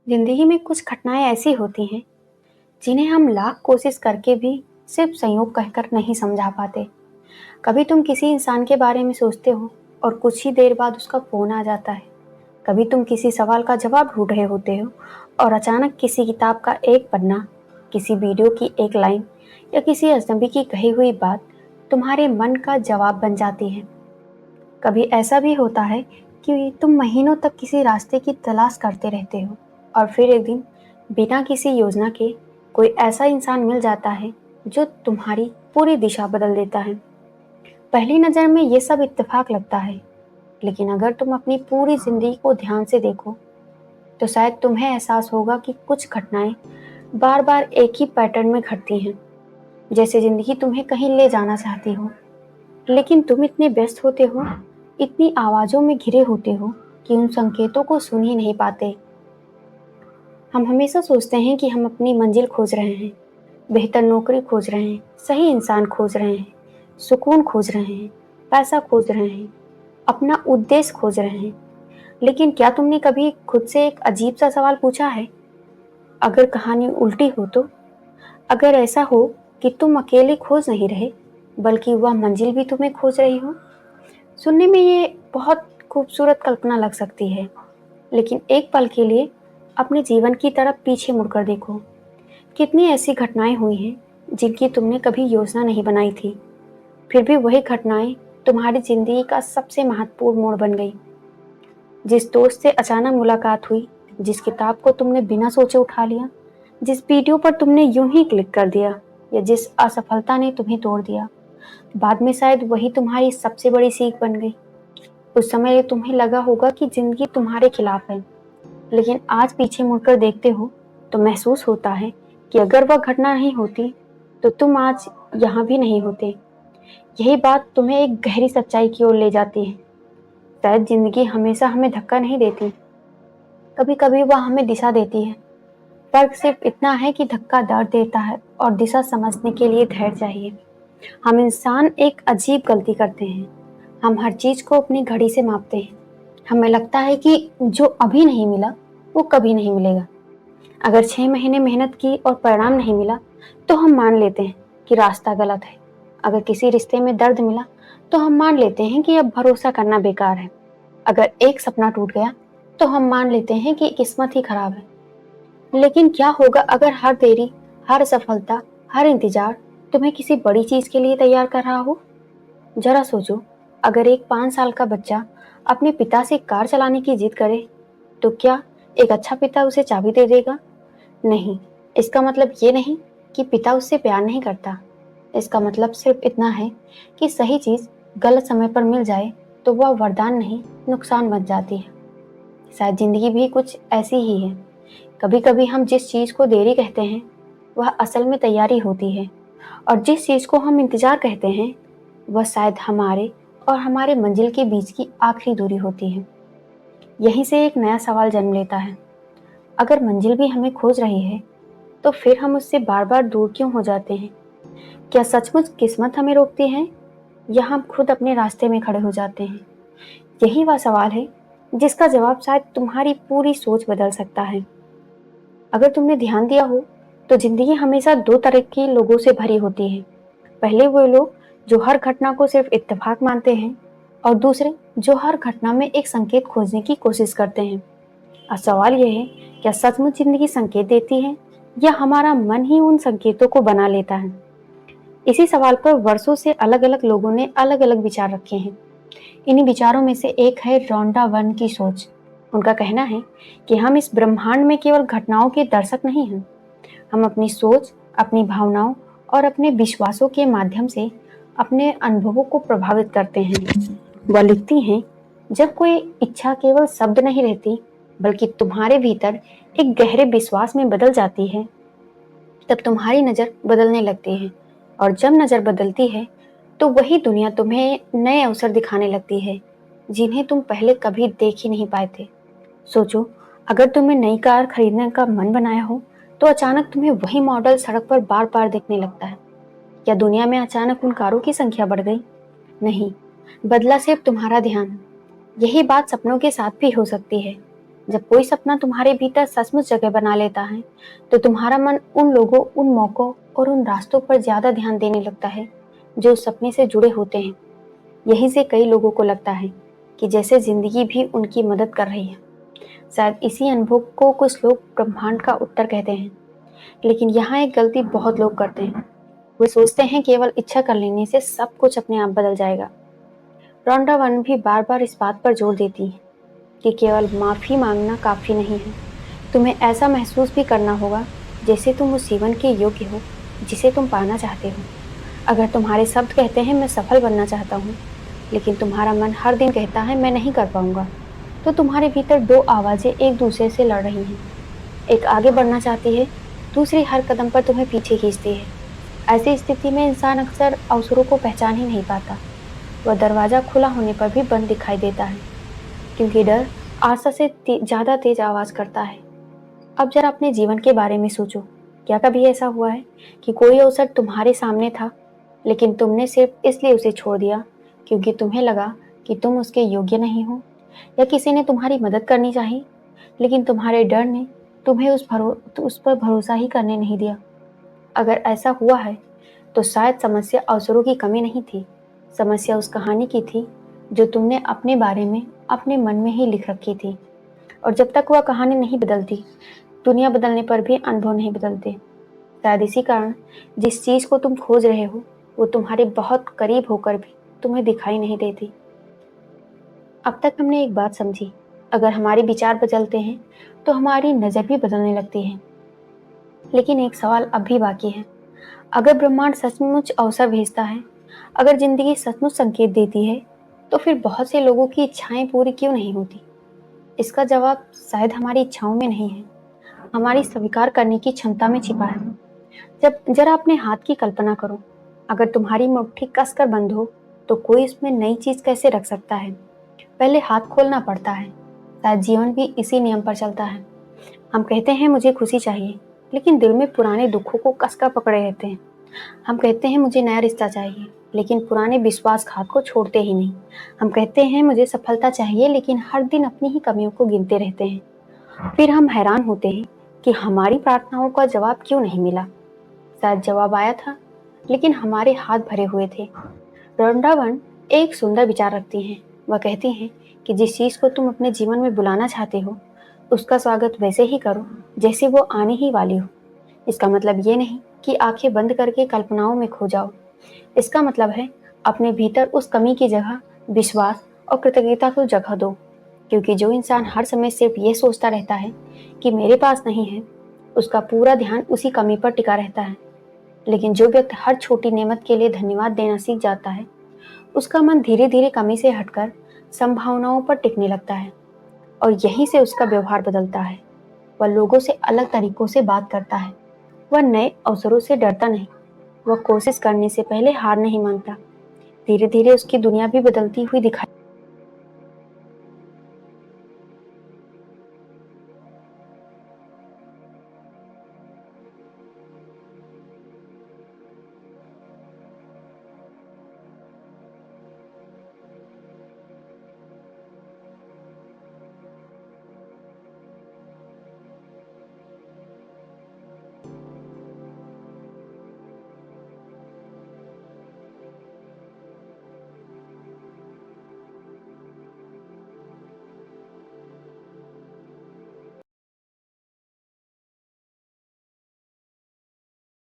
जिंदगी में कुछ घटनाएं ऐसी होती हैं जिन्हें हम लाख कोशिश करके भी सिर्फ संयोग कहकर नहीं समझा पाते। कभी तुम किसी इंसान के बारे में सोचते हो और कुछ ही देर बाद उसका फोन आ जाता है। कभी तुम किसी सवाल का जवाब ढूंढ रहे होते हो और अचानक किसी किताब का एक पन्ना, किसी वीडियो की एक लाइन या किसी अजनबी की कही हुई बात तुम्हारे मन का जवाब बन जाती है। कभी ऐसा भी होता है कि तुम महीनों तक किसी रास्ते की तलाश करते रहते हो और फिर एक दिन बिना किसी योजना के कोई ऐसा इंसान मिल जाता है जो तुम्हारी पूरी दिशा बदल देता है। पहली नज़र में ये सब इत्तेफाक लगता है, लेकिन अगर तुम अपनी पूरी जिंदगी को ध्यान से देखो तो शायद तुम्हें एहसास होगा कि कुछ घटनाएं बार बार एक ही पैटर्न में घटती हैं। जैसे जिंदगी तुम्हें कहीं ले जाना चाहती हो, लेकिन तुम इतने व्यस्त होते हो, इतनी आवाज़ों में घिरे होते हो कि उन संकेतों को सुन ही नहीं पाते। हम हमेशा सोचते हैं कि हम अपनी मंजिल खोज रहे हैं, बेहतर नौकरी खोज रहे हैं, सही इंसान खोज रहे हैं, सुकून खोज रहे हैं, पैसा खोज रहे हैं, अपना उद्देश्य खोज रहे हैं। लेकिन क्या तुमने कभी खुद से एक अजीब सा सवाल पूछा है? अगर कहानी उल्टी हो तो? अगर ऐसा हो कि तुम अकेले खोज नहीं रहे, बल्कि वह मंजिल भी तुम्हें खोज रही हो? सुनने में ये बहुत खूबसूरत कल्पना लग सकती है, लेकिन एक पल के लिए अपने जीवन की तरफ पीछे मुड़कर देखो। कितनी ऐसी घटनाएं हुई हैं जिनकी तुमने कभी योजना नहीं बनाई थी, फिर भी वही घटनाएं तुम्हारी जिंदगी का सबसे महत्वपूर्ण मोड़ बन गई। जिस दोस्त से अचानक मुलाकात हुई, जिस किताब को तुमने बिना सोचे उठा लिया, जिस वीडियो पर तुमने यूं ही क्लिक कर दिया, या जिस असफलता ने तुम्हें तोड़ दिया, बाद में शायद वही तुम्हारी सबसे बड़ी सीख बन गई। उस समय तुम्हें लगा होगा कि जिंदगी तुम्हारे खिलाफ है, लेकिन आज पीछे मुड़कर देखते हो तो महसूस होता है कि अगर वह घटना नहीं होती तो तुम आज यहाँ भी नहीं होते। यही बात तुम्हें एक गहरी सच्चाई की ओर ले जाती है। शायद जिंदगी हमेशा हमें धक्का नहीं देती, कभी कभी वह हमें दिशा देती है। फर्क सिर्फ इतना है कि धक्का दर्द देता है और दिशा समझने के लिए धैर्य चाहिए। हम इंसान एक अजीब गलती करते हैं। हम हर चीज को अपनी घड़ी से मापते हैं। हमें लगता है कि जो अभी नहीं मिला वो कभी नहीं मिलेगा। अगर 6 महीने मेहनत की और परिणाम नहीं मिला तो हम मान लेते हैं कि रास्ता गलत है। अगर किसी रिश्ते में दर्द मिला तो हम मान लेते हैं कि अब भरोसा करना बेकार है। अगर एक सपना टूट गया तो हम मान लेते हैं कि किस्मत ही खराब है। लेकिन क्या होगा अगर हर देरी, हर सफलता, हर इंतजार तुम्हें किसी बड़ी चीज के लिए तैयार कर रहा हो? जरा सोचो, अगर एक 5 साल का बच्चा अपने पिता से कार चलाने की जिद करे तो क्या एक अच्छा पिता उसे चाबी दे देगा? नहीं। इसका मतलब ये नहीं कि पिता उससे प्यार नहीं करता। इसका मतलब सिर्फ इतना है कि सही चीज गलत समय पर मिल जाए तो वह वरदान नहीं, नुकसान बन जाती है। शायद जिंदगी भी कुछ ऐसी ही है। कभी कभी हम जिस चीज को देरी कहते हैं वह असल में तैयारी होती है, और जिस चीज को हम इंतजार कहते हैं वह शायद हमारे और हमारे मंजिल के बीच की आखिरी दूरी होती है। यहीं से एक नया सवाल जन्म लेता है। अगर मंजिल भी हमें खोज रही है तो फिर हम उससे बार बार दूर क्यों हो जाते हैं? क्या सचमुच किस्मत हमें रोकती है या हम खुद अपने रास्ते में खड़े हो जाते हैं? यही वह सवाल है जिसका जवाब शायद तुम्हारी पूरी सोच बदल सकता है। अगर तुमने ध्यान दिया हो तो जिंदगी हमेशा दो तरह के लोगों से भरी होती है। पहले वो लोग जो हर घटना को सिर्फ इत्तेफाक मानते हैं, और दूसरे जो हर घटना में एक संकेत खोजने की कोशिश करते हैं। अब सवाल यह है, क्या सचमुच जिंदगी संकेत देती है या हमारा मन ही उन संकेतों को बना लेता है? इसी सवाल पर वर्षों से अलग अलग लोगों ने अलग अलग विचार रखे हैं। इन्हीं विचारों में से एक है रोंडा वर्न की सोच। उनका कहना है कि हम इस ब्रह्मांड में केवल घटनाओं के दर्शक नहीं हैं। हम अपनी सोच, अपनी भावनाओं और अपने विश्वासों के माध्यम से अपने अनुभवों को प्रभावित करते हैं। वह लिखती हैं, जब कोई इच्छा केवल शब्द नहीं रहती बल्कि तुम्हारे भीतर एक गहरे विश्वास में बदल जाती है, तब तुम्हारी नज़र बदलने लगती है। और जब नज़र बदलती है तो वही दुनिया तुम्हें नए अवसर दिखाने लगती है जिन्हें तुम पहले कभी देख ही नहीं पाए थे। सोचो, अगर तुमने नई कार खरीदने का मन बनाया हो तो अचानक तुम्हें वही मॉडल सड़क पर बार बार दिखने लगता है। क्या दुनिया में अचानक उन कारों की संख्या बढ़ गई? नहीं, बदला सिर्फ तुम्हारा ध्यान। यही बात सपनों के साथ भी हो सकती है। जब कोई सपना तुम्हारे भीतर सचमुच जगह बना लेता है, तो तुम्हारा मन उन लोगों, उन मौकों और उन रास्तों पर ज्यादा ध्यान देने लगता है जो उस सपने से जुड़े होते हैं। यहीं से कई लोगों को लगता है कि जैसे जिंदगी भी उनकी मदद कर रही है। शायद इसी अनुभव को कुछ लोग ब्रह्मांड का उत्तर कहते हैं। लेकिन यहाँ एक गलती बहुत लोग करते हैं। वे सोचते हैं केवल इच्छा कर लेने से सब कुछ अपने आप बदल जाएगा। रॉन्डा वन भी बार बार इस बात पर जोर देती है कि केवल माफी मांगना काफी नहीं है। तुम्हें ऐसा महसूस भी करना होगा जैसे तुम उस जीवन के योग्य हो जिसे तुम पाना चाहते हो। अगर तुम्हारे शब्द कहते हैं मैं सफल बनना चाहता हूँ, लेकिन तुम्हारा मन हर दिन कहता है मैं नहीं कर पाऊंगा, तो तुम्हारे भीतर दो आवाजें एक दूसरे से लड़ रही हैं। एक आगे बढ़ना चाहती है, दूसरी हर कदम पर तुम्हें पीछे खींचती है। ऐसी स्थिति में इंसान अक्सर अवसरों को पहचान ही नहीं पाता। वह दरवाजा खुला होने पर भी बंद दिखाई देता है, क्योंकि डर आशा से ज्यादा तेज आवाज करता है। अब जरा अपने जीवन के बारे में सोचो। क्या कभी ऐसा हुआ है कि कोई अवसर तुम्हारे सामने था, लेकिन तुमने सिर्फ इसलिए उसे छोड़ दिया क्योंकि तुम्हें लगा कि तुम उसके योग्य नहीं हो, या किसी ने तुम्हारी मदद करनी चाहिए, लेकिन तुम्हारे डर ने तुम्हें उस पर भरोसा ही करने नहीं दिया? अगर ऐसा हुआ है, तो शायद समस्या अवसरों की कमी नहीं थी। समस्या उस कहानी की थी जो तुमने अपने बारे में अपने मन में ही लिख रखी थी। और जब तक वह कहानी नहीं बदलती, दुनिया बदलने पर भी अनुभव नहीं बदलते। शायद इसी कारण जिस चीज को तुम खोज रहे हो, वो तुम्हारे बहुत करीब होकर भी तुम्हें दिखाई नहीं देती। अब तक हमने एक बात समझी, अगर हमारे विचार बदलते हैं तो हमारी नजर भी बदलने लगती है। लेकिन एक सवाल अब भी बाकी है। अगर ब्रह्मांड सचमुच अवसर भेजता है, अगर जिंदगी सचमुच संकेत देती है, तो फिर बहुत से लोगों की इच्छाएं पूरी क्यों नहीं होती? इसका जवाब शायद हमारी इच्छाओं में नहीं है, हमारी स्वीकार करने की क्षमता में छिपा है। जब जरा अपने हाथ की कल्पना करो, अगर तुम्हारी मुट्ठी कसकर बंद हो, तो कोई इसमें नई चीज कैसे रख सकता है? पहले हाथ खोलना पड़ता है। शायद जीवन भी इसी नियम पर चलता है। हम कहते हैं मुझे खुशी चाहिए, लेकिन दिल में पुराने दुखों को कसकर पकड़े रहते हैं। हम कहते हैं मुझे नया रिश्ता चाहिए, लेकिन पुराने विश्वासघात को छोड़ते ही नहीं। हम कहते हैं मुझे सफलता चाहिए, लेकिन हर दिन अपनी ही कमियों को गिनते रहते हैं। फिर हम हैरान होते हैं कि हमारी प्रार्थनाओं का जवाब क्यों नहीं मिला। शायद जवाब आया था, लेकिन हमारे हाथ भरे हुए थे। रॉन्डावन एक सुंदर विचार रखती हैं। वह कहती हैं कि जिस चीज को तुम अपने जीवन में बुलाना चाहते हो, उसका स्वागत वैसे ही करो जैसे वो आने ही वाली हो। इसका मतलब ये नहीं कि आंखें बंद करके कल्पनाओं में खो जाओ। इसका मतलब है अपने भीतर उस कमी की जगह विश्वास और कृतज्ञता को जगह दो। क्योंकि जो इंसान हर समय सिर्फ ये सोचता रहता है कि मेरे पास नहीं है, उसका पूरा ध्यान उसी कमी पर टिका रहता है। लेकिन जो व्यक्ति हर छोटी नेमत के लिए धन्यवाद देना सीख जाता है, उसका मन धीरे धीरे कमी से हटकर संभावनाओं पर टिकने लगता है। और यहीं से उसका व्यवहार बदलता है। वह लोगों से अलग तरीकों से बात करता है। वह नए अवसरों से डरता नहीं। वह कोशिश करने से पहले हार नहीं मानता। धीरे धीरे उसकी दुनिया भी बदलती हुई दिखाई